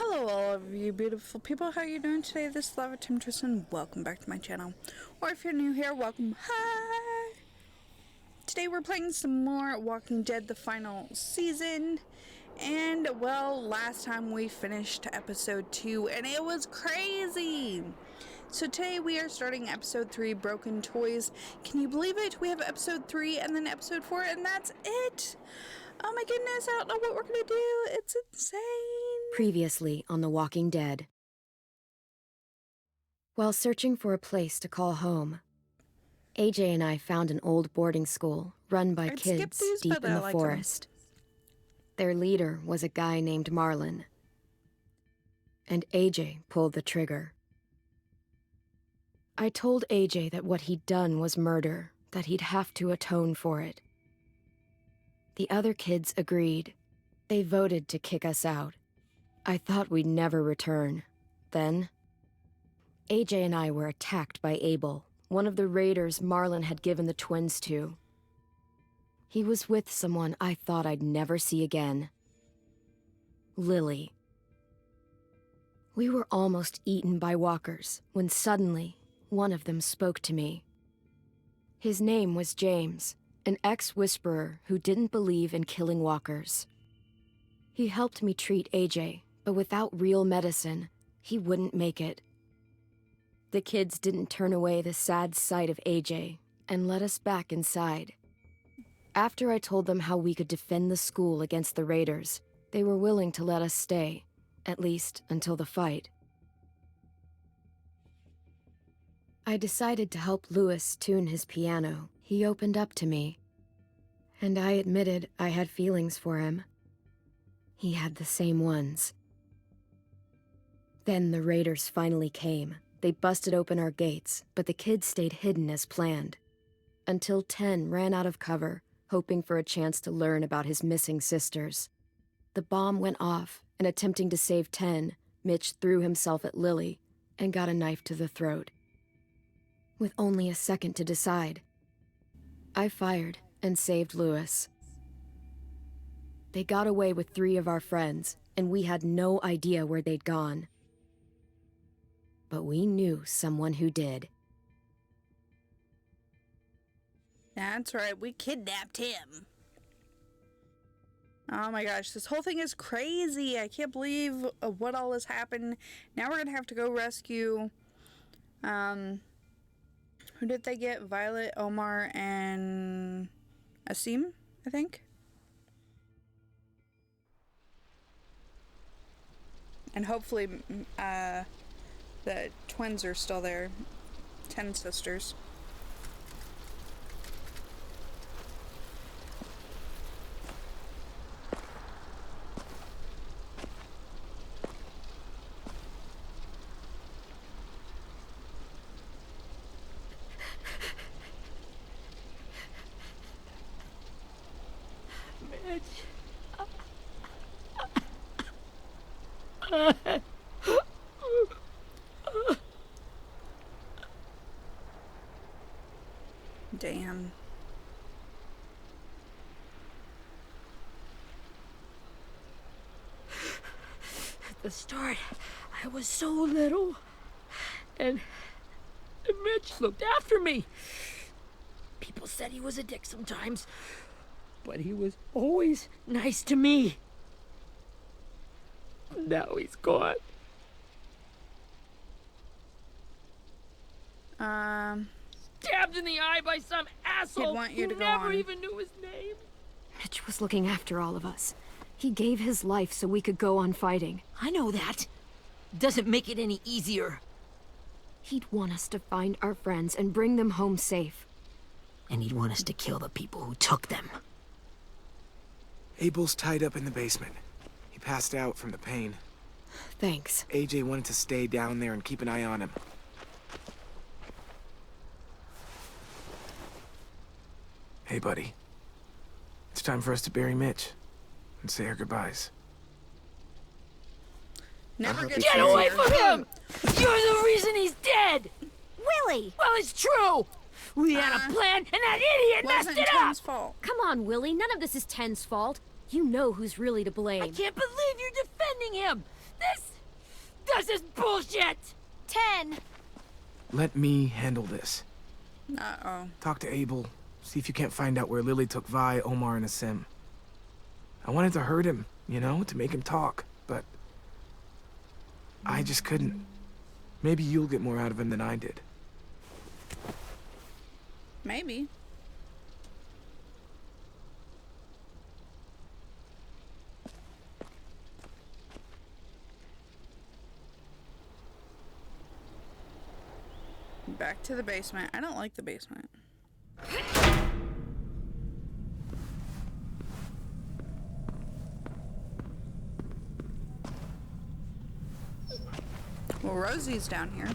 Hello all of you beautiful people, how are you doing today? This is Lava Temptress and welcome back to my channel. Or if you're new here, welcome. Hi! Today we're playing some more Walking Dead, the final season. And well, last time we finished episode 2 and it was crazy! So today we are starting episode 3, Broken Toys. Can you believe it? We have episode 3 and then episode 4 and that's it! Oh my goodness, I don't know what we're gonna do. It's insane. Previously on The Walking Dead. While searching for a place to call home, AJ and I found an old boarding school run by kids deep in the forest. Their leader was a guy named Marlon, and AJ pulled the trigger. I told AJ that what he'd done was murder, that he'd have to atone for it. The other kids agreed. They voted to kick us out. I thought we'd never return. Then, AJ and I were attacked by Abel, one of the raiders Marlon had given the twins to. He was with someone I thought I'd never see again. Lily. We were almost eaten by walkers when suddenly one of them spoke to me. His name was James, an ex-whisperer who didn't believe in killing walkers. He helped me treat AJ, but without real medicine, he wouldn't make it. The kids didn't turn away the sad sight of AJ and let us back inside. After I told them how we could defend the school against the raiders, they were willing to let us stay, at least until the fight. I decided to help Louis tune his piano. He opened up to me, and I admitted I had feelings for him. He had the same ones. Then the raiders finally came. They busted open our gates, but the kids stayed hidden as planned. Until 10 ran out of cover, hoping for a chance to learn about his missing sisters. The bomb went off, and attempting to save 10, Mitch threw himself at Lily and got a knife to the throat. With only a second to decide, I fired and saved Louis. They got away with 3 of our friends, and we had no idea where they'd gone. But we knew someone who did. That's right, we kidnapped him. Oh my gosh, this whole thing is crazy. I can't believe what all has happened. Now we're gonna have to go rescue, who did they get? Violet, Omar, and Asim, I think? And hopefully, the twins are still there. 10 sisters. Damn. At the start, I was so little, and Mitch looked after me. People said he was a dick sometimes, but he was always nice to me. Now he's gone. Stabbed in the eye by some asshole who never even knew his name. Mitch was looking after all of us. He gave his life so we could go on fighting. I know that. Doesn't make it any easier. He'd want us to find our friends and bring them home safe. And he'd want us to kill the people who took them. Abel's tied up in the basement. He passed out from the pain. Thanks. AJ wanted to stay down there and keep an eye on him. Hey, buddy. It's time for us to bury Mitch and say our goodbyes. Never get away from him! You're the reason he's dead! Willie! Well, it's true! We had a plan, and that idiot messed it up! Fault. Come on, Willie. None of this is Ten's fault. You know who's really to blame. I can't believe you're defending him! This is bullshit! 10. Let me handle this. Uh-oh. Talk to Abel. See if you can't find out where Lily took Vi, Omar, and Asim. I wanted to hurt him, you know, to make him talk, but I just couldn't. Maybe you'll get more out of him than I did. Maybe. Back to the basement. I don't like the basement. Well, Rosie's down here.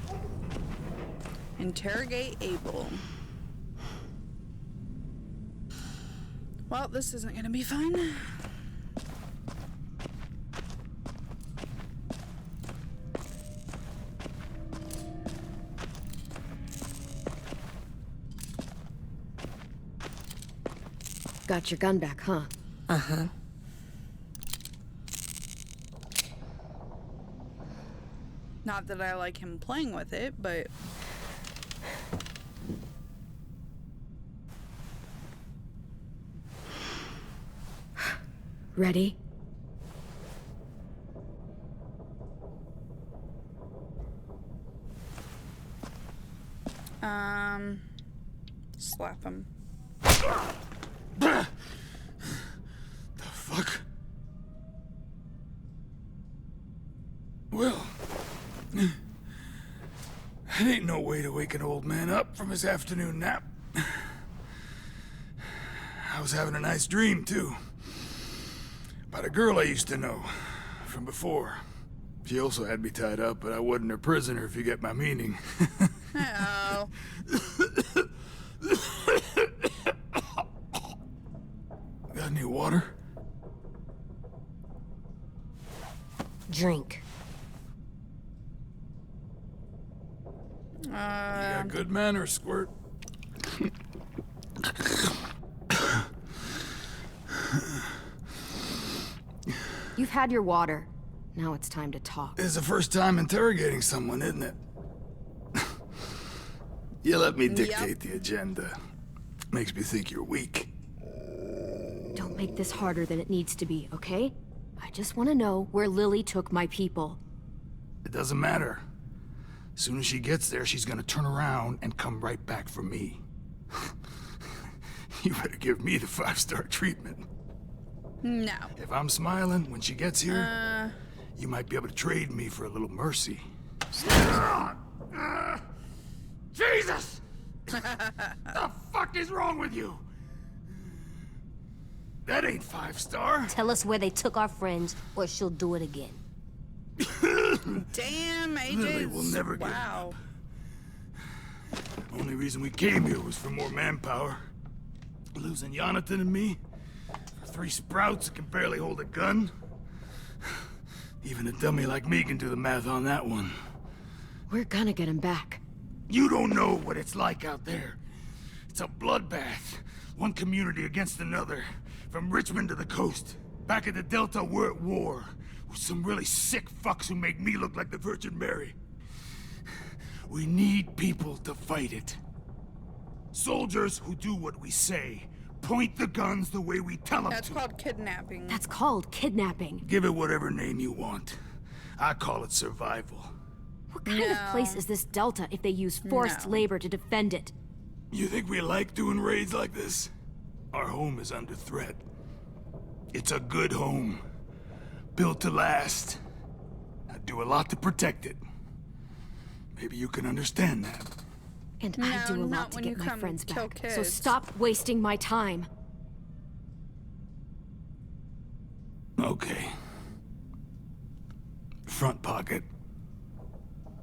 Interrogate Abel. Well, this isn't gonna be fun. Got your gun back, huh? Uh-huh. Not that I like him playing with it, but... Ready? Slap him. The fuck? Well, that ain't no way to wake an old man up from his afternoon nap. I was having a nice dream, too. About a girl I used to know from before. She also had me tied up, but I wasn't her prisoner, if you get my meaning. Uh-oh. Got any water? Drink. You got good manners, Squirt. You've had your water. Now it's time to talk. It's the first time interrogating someone, isn't it? You let me dictate the agenda. Makes me think you're weak. Don't make this harder than it needs to be, okay? I just want to know where Lily took my people. It doesn't matter. As soon as she gets there, she's gonna turn around and come right back for me. You better give me the 5-star treatment. No. If I'm smiling when she gets here, you might be able to trade me for a little mercy. Jesus! The fuck is wrong with you? That ain't 5-star. Tell us where they took our friends, or she'll do it again. Damn, AJ. Lily will never give Wow. Only reason we came here was for more manpower. Losing Jonathan and me for 3 sprouts that can barely hold a gun. Even a dummy like me can do the math on that one. We're gonna get him back. You don't know what it's like out there. It's a bloodbath. One community against another. From Richmond to the coast. Back at the Delta, we're at war. With some really sick fucks who make me look like the Virgin Mary. We need people to fight it. Soldiers who do what we say. Point the guns the way we tell them That's to. called kidnapping. That's called kidnapping. Give it whatever name you want. I call it survival. What kind of place is this Delta if they use forced labor to defend it? You think we like doing raids like this? Our home is under threat. It's a good home. Built to last. I do a lot to protect it. Maybe you can understand that. And I do a not lot to when get you my come friends kill back. So kids. stop wasting my time. Okay. Front pocket.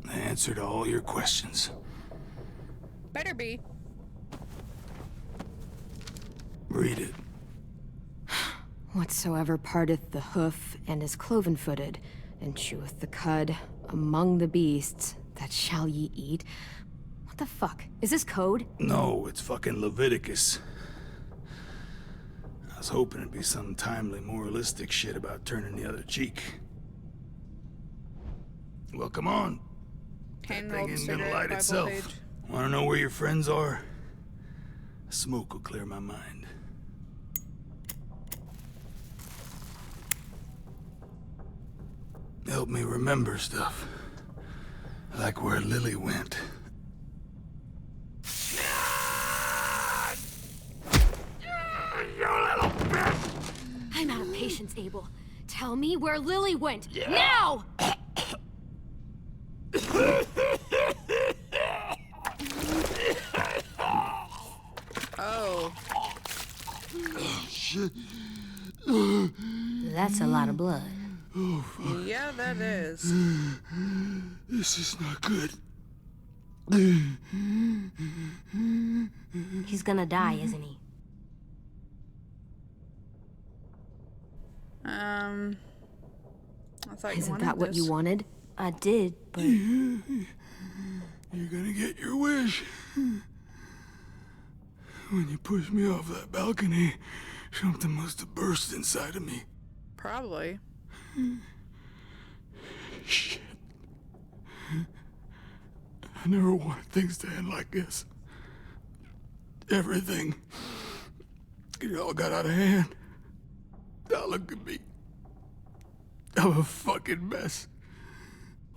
The answer to all your questions. Better be. Read it. Whatsoever parteth the hoof and is cloven-footed, and cheweth the cud among the beasts, that shall ye eat. What the fuck? Is this code? No, it's fucking Leviticus. I was hoping it'd be some timely moralistic shit about turning the other cheek. Well, come on. Hand That thing rolled ain't gonna cigarette, light Bible itself. page. Wanna know where your friends are? A smoke will clear my mind. Help me remember stuff. Like where Lily went. You little bitch! I'm out of patience, Abel. Tell me where Lily went. Now! Oh. Shit. That's a lot of blood. Yeah, that is. This is not good. He's gonna die, isn't he? I thought you Isn't wanted that what this. you wanted? I did, but You're gonna get your wish. When you pushed me off that balcony, something must have burst inside of me. Probably. Shit. I never wanted things to end like this. Everything. It all got out of hand. Now look at me. I'm a fucking mess.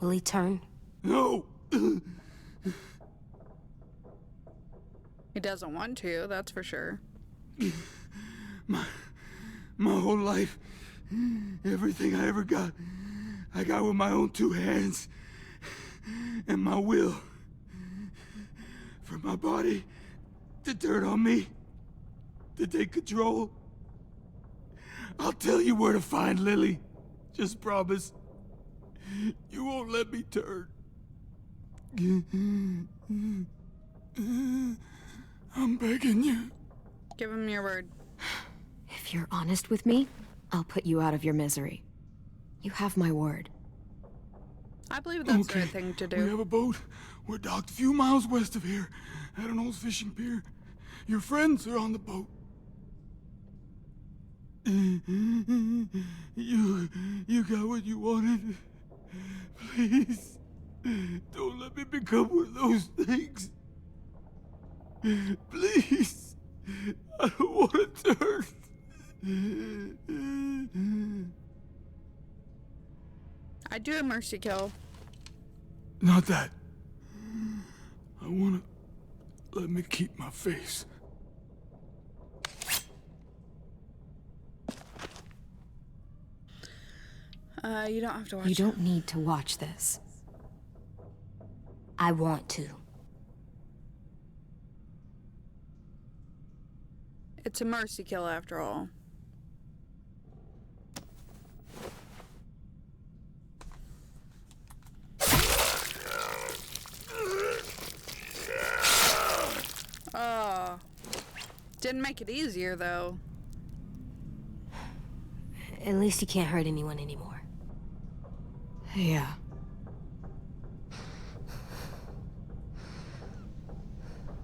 will he turn? No! He doesn't want to, that's for sure. My whole life, everything I ever got, I got with my own two hands and my will. From my body to dirt on me, to take control. I'll tell you where to find Lily. Just promise. You won't let me turn. I'm begging you. Give him your word. If you're honest with me, I'll put you out of your misery. You have my word. I believe that's the right thing to We have do. a boat. We're docked a few miles west of here, at an old fishing pier. Your friends are on the boat. You got what you wanted. Please, don't let me become one of those things. Please, I don't want to turn. I do a mercy kill. Not that. I wanna let me keep my face. You don't have to watch. You don't need to watch this. I want to. It's a mercy kill after all. Oh. Didn't make it easier though. At least he can't hurt anyone anymore. Yeah.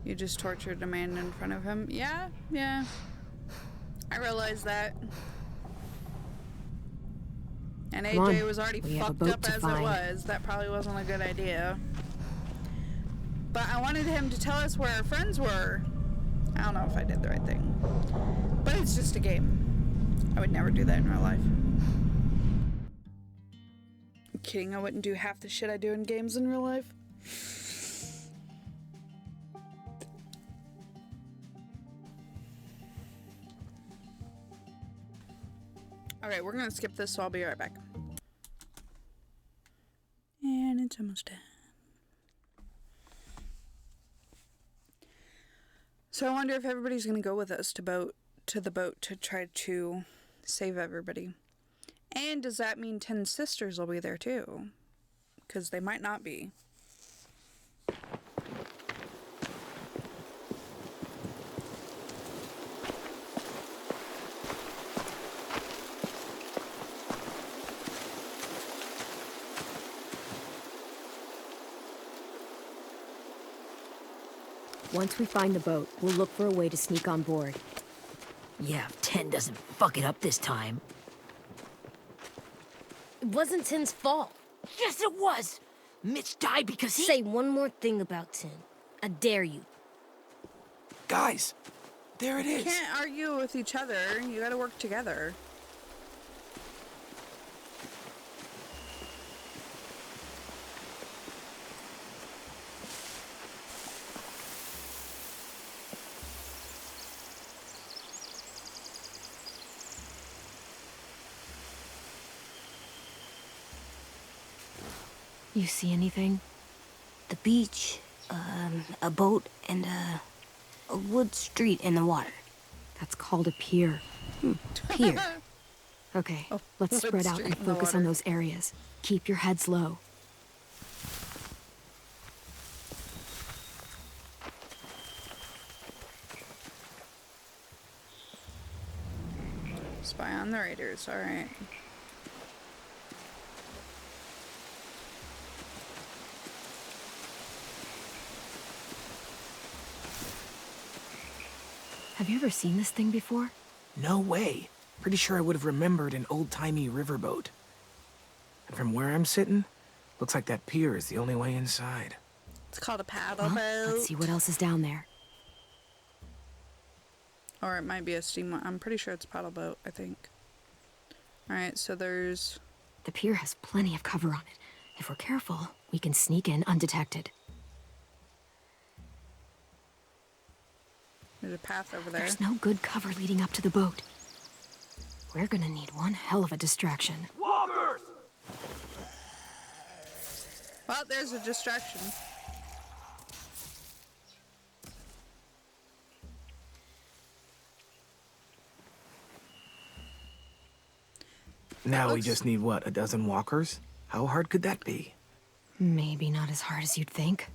You just tortured a man in front of him. Yeah. I realize that. And Come on, AJ was already we have a fucked boat up to as find. it was. That probably wasn't a good idea. But I wanted him to tell us where our friends were. I don't know if I did the right thing. But it's just a game. I would never do that in real life. I'm kidding, I wouldn't do half the shit I do in games in real life. Alright, we're gonna skip this, so I'll be right back. And it's almost done. So I wonder if everybody's gonna go with us to the boat to try to save everybody. And does that mean 10 sisters will be there too? Because they might not be. Once we find the boat, we'll look for a way to sneak on board. Yeah, if 10 doesn't fuck it up this time. It wasn't Tim's fault. Yes, it was! Mitch died because he... Say one more thing about Tim. I dare you. Guys, there it is. Can't argue with each other. You gotta work together. You see anything? The beach, a boat, and a wood street in the water. That's called a pier. Pier. Okay, Oh, let's wood spread out street and in the focus on water. those areas. Keep your heads low. Spy on the raiders, alright. Have you ever seen this thing before? No way. Pretty sure I would have remembered an old-timey riverboat. And from where I'm sitting, looks like that pier is the only way inside. It's called a paddle Well, boat. let's see what else is down there. Or it might be a steam one. I'm pretty sure it's a paddle boat, I think. Alright, so there's... The pier has plenty of cover on it. If we're careful, we can sneak in undetected. There's a path over there. There's no good cover leading up to the boat. We're gonna need one hell of a distraction. Walkers! Well, there's a distraction. Now we looks- just need, what, a dozen walkers? How hard could that be? Maybe not as hard as you'd think.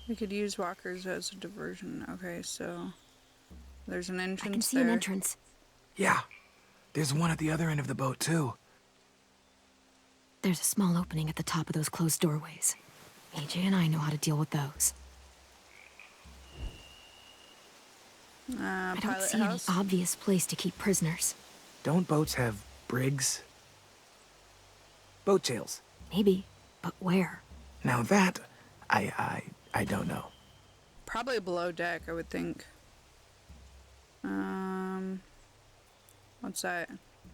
We could use walkers as a diversion. Okay, so... There's an I entrance can see there. an entrance. Yeah, there's one at the other end of the boat, too. There's a small opening at the top of those closed doorways. AJ and I know how to deal with those. I don't Pilot see house. any obvious place to keep prisoners. Don't boats have brigs? Boat jails. Maybe, but where? Now that, I don't know. Probably below deck, I would think. What's that?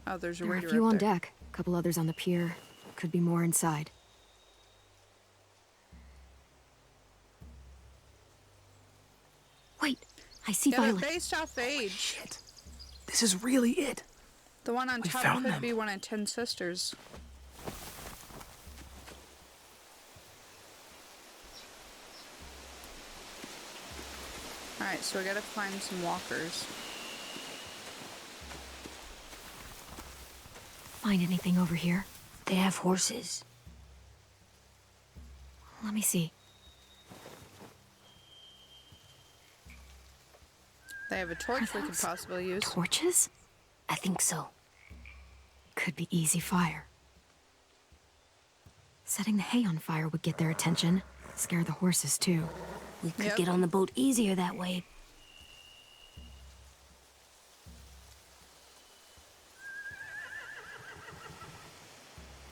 Oh, there's a There are a raider few up on there. deck, a couple others on the pier. Could be more inside. Wait, I see Yeah, they're Violet. based off age. Shit. This is really it. The one on We top found could them. be one of 10 sisters. Alright, so we gotta find some walkers. Find anything over here? They have horses. Let me see. They have a torch we could those possibly use. Torches? I think so. Could be easy fire. Setting the hay on fire would get their attention. Scare the horses, too. We could Yep. get on the boat easier that way.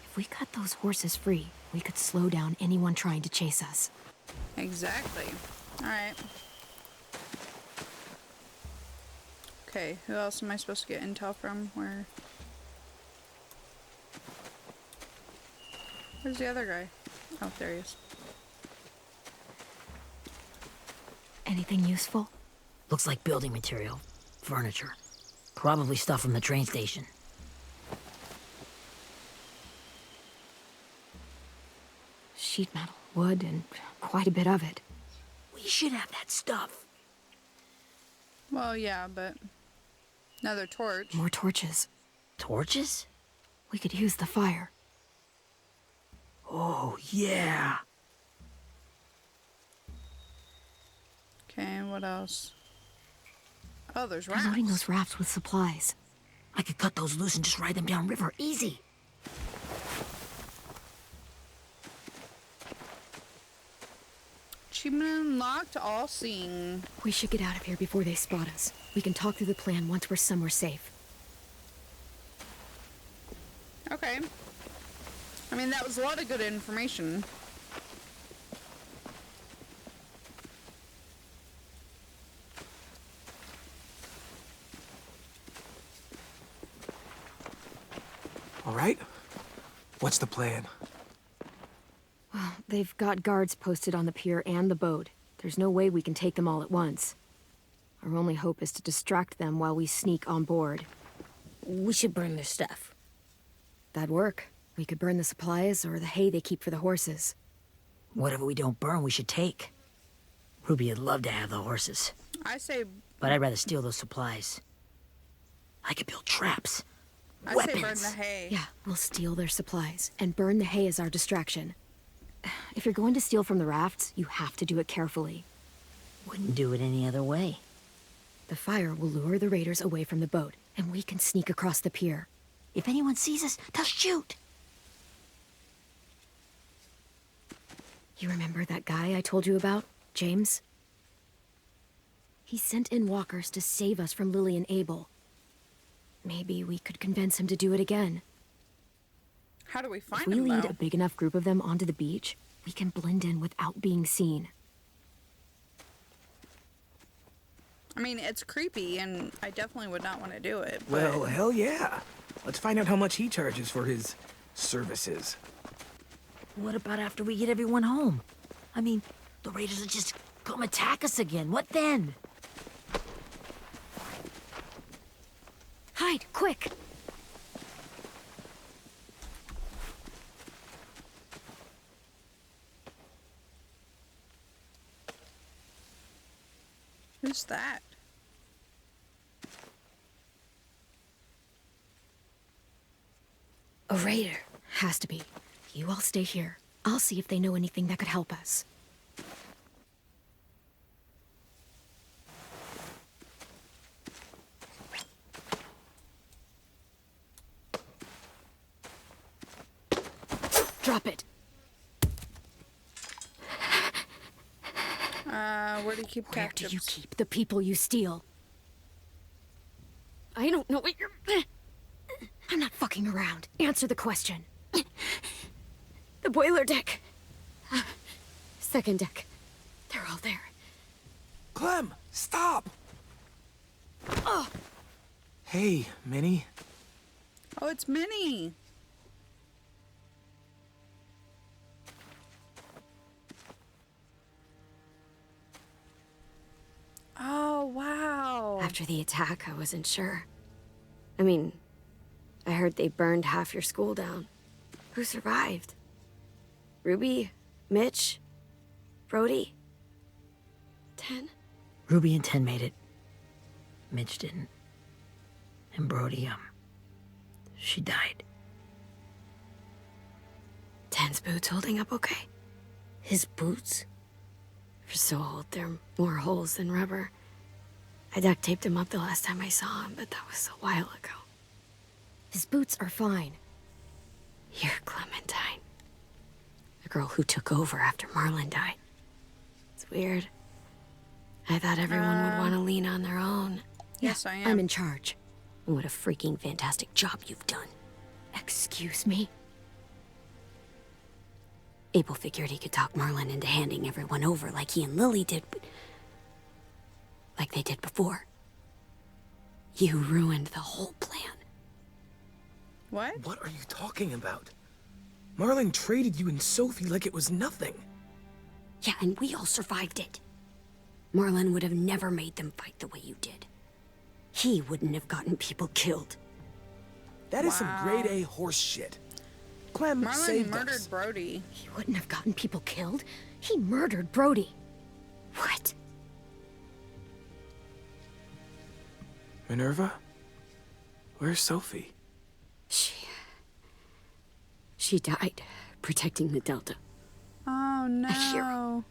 If we cut those horses free, we could slow down anyone trying to chase us. Exactly. Alright. Okay, who else am I supposed to get intel from? Where's the other guy? Oh, there he is. Anything useful? Looks like building material. Furniture. Probably stuff from the train station. Sheet metal, wood, and quite a bit of it. We should have that stuff. Well, yeah, but... Another torch. More torches. Torches? We could use the fire. Oh, yeah. Okay, what else? Oh, there's They're loading rafts. those rafts with supplies. I could cut those loose and just ride them downriver. Easy. Achievement unlocked, all seeing. We should get out of here before they spot us. We can talk through the plan once we're somewhere safe. Okay. I mean, that was a lot of good information. All right. What's the plan? Well, they've got guards posted on the pier and the boat. There's no way we can take them all at once. Our only hope is to distract them while we sneak on board. We should burn their stuff. That'd work. We could burn the supplies or the hay they keep for the horses. Whatever we don't burn, we should take. Ruby would love to have the horses. I say... But I'd rather steal those supplies. I could build traps. I Weapons. say burn the hay. Yeah, we'll steal their supplies and burn the hay as our distraction. If you're going to steal from the rafts, you have to do it carefully. Wouldn't do it any other way. The fire will lure the raiders away from the boat, and we can sneak across the pier. If anyone sees us, they'll shoot. You remember that guy I told you about, James? He sent in walkers to save us from Lily and Abel. Maybe we could convince him to do it again. How do we find If we them, lead though? a big enough group of them onto the beach, we can blend in without being seen. I mean, it's creepy, and I definitely would not want to do it, but... Well, hell yeah. Let's find out how much he charges for his services. What about after we get everyone home? I mean, the raiders will just come attack us again. What then? Hide, quick! Who's that? A raider. Has to be. You all stay here. I'll see if they know anything that could help us. Drop it. Where do you keep Where captives? do you keep the people you steal? I don't know what you're... I'm not fucking around. Answer the question. The boiler deck. Second deck. They're all there. Clem, stop! Oh! Hey, Minnie. Oh, it's Minnie. Oh, wow. After the attack, I wasn't sure. I mean, I heard they burned half your school down. Who survived? Ruby? Mitch? Brody? 10? Ruby and 10 made it. Mitch didn't. And Brody, she died. 10's boots holding up okay? His boots? They're so old, there are more holes than rubber. I duct taped him up the last time I saw him, but that was a while ago. His boots are fine. You're Clementine. The girl who took over after Marlon died. It's weird. I thought everyone would want to lean on their own. Yes, I am. I'm in charge. What a freaking fantastic job you've done. Excuse me? Abel figured he could talk Marlon into handing everyone over like he and Lily did, but... like they did before. You ruined the whole plan. What? What are you talking about? Marlon traded you and Sophie like it was nothing. Yeah, and we all survived it. Marlon would have never made them fight the way you did. He wouldn't have gotten people killed. That is some grade A horse shit. Clem Marlon saved murdered us. Brody. He wouldn't have gotten people killed. He murdered Brody. What? Minerva? Where's Sophie? She died protecting the Delta. Oh, no. A hero.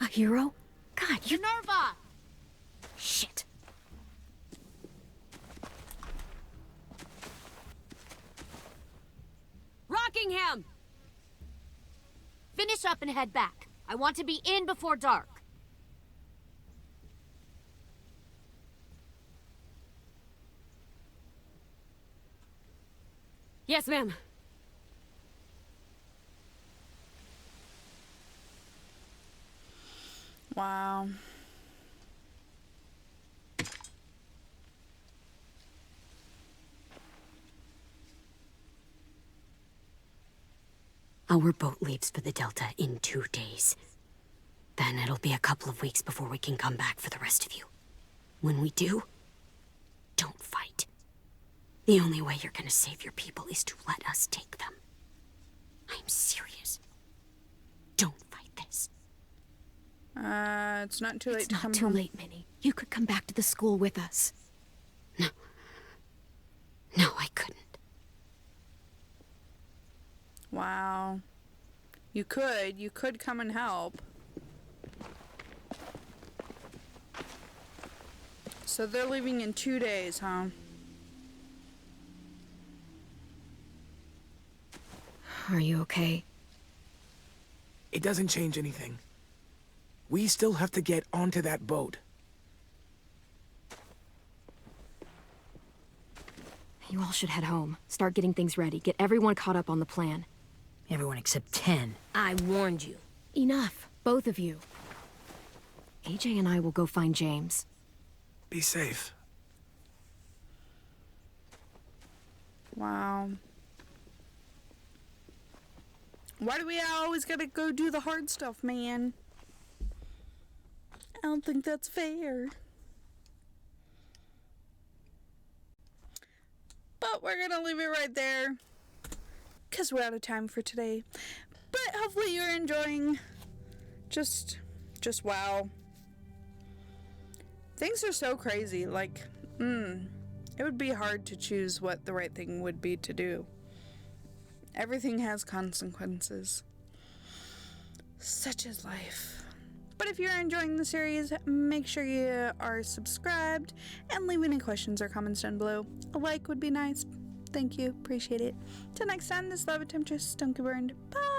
A hero? God, you... Minerva! Shit. Rockingham! Finish up and head back. I want to be in before dark. Yes, ma'am. Wow. Our boat leaves for the Delta in 2 days. Then it'll be a couple of weeks before we can come back for the rest of you. When we do, don't fight. The only way you're gonna save your people is to let us take them. I'm serious. Don't fight this. It's not too late It's to not come too home. late, Minnie. You could come back to the school with us. No. No, I couldn't. Wow. You could come and help. So they're leaving in 2 days, huh? Are you okay? It doesn't change anything. We still have to get onto that boat. You all should head home. Start getting things ready. Get everyone caught up on the plan. Everyone except 10. I warned you. Enough, both of you. AJ and I will go find James. Be safe. Wow. Why do we always gotta go do the hard stuff, man? I don't think that's fair. But we're gonna leave it right there, because we're out of time for today. But hopefully you're enjoying. Just wow. Things are so crazy, like, it would be hard to choose what the right thing would be to do. Everything has consequences. Such is life. But if you're enjoying the series, make sure you are subscribed and leave any questions or comments down below. A like would be nice. Thank you. Appreciate it. Till next time, this is Love Temptress. Don't get burned. Bye!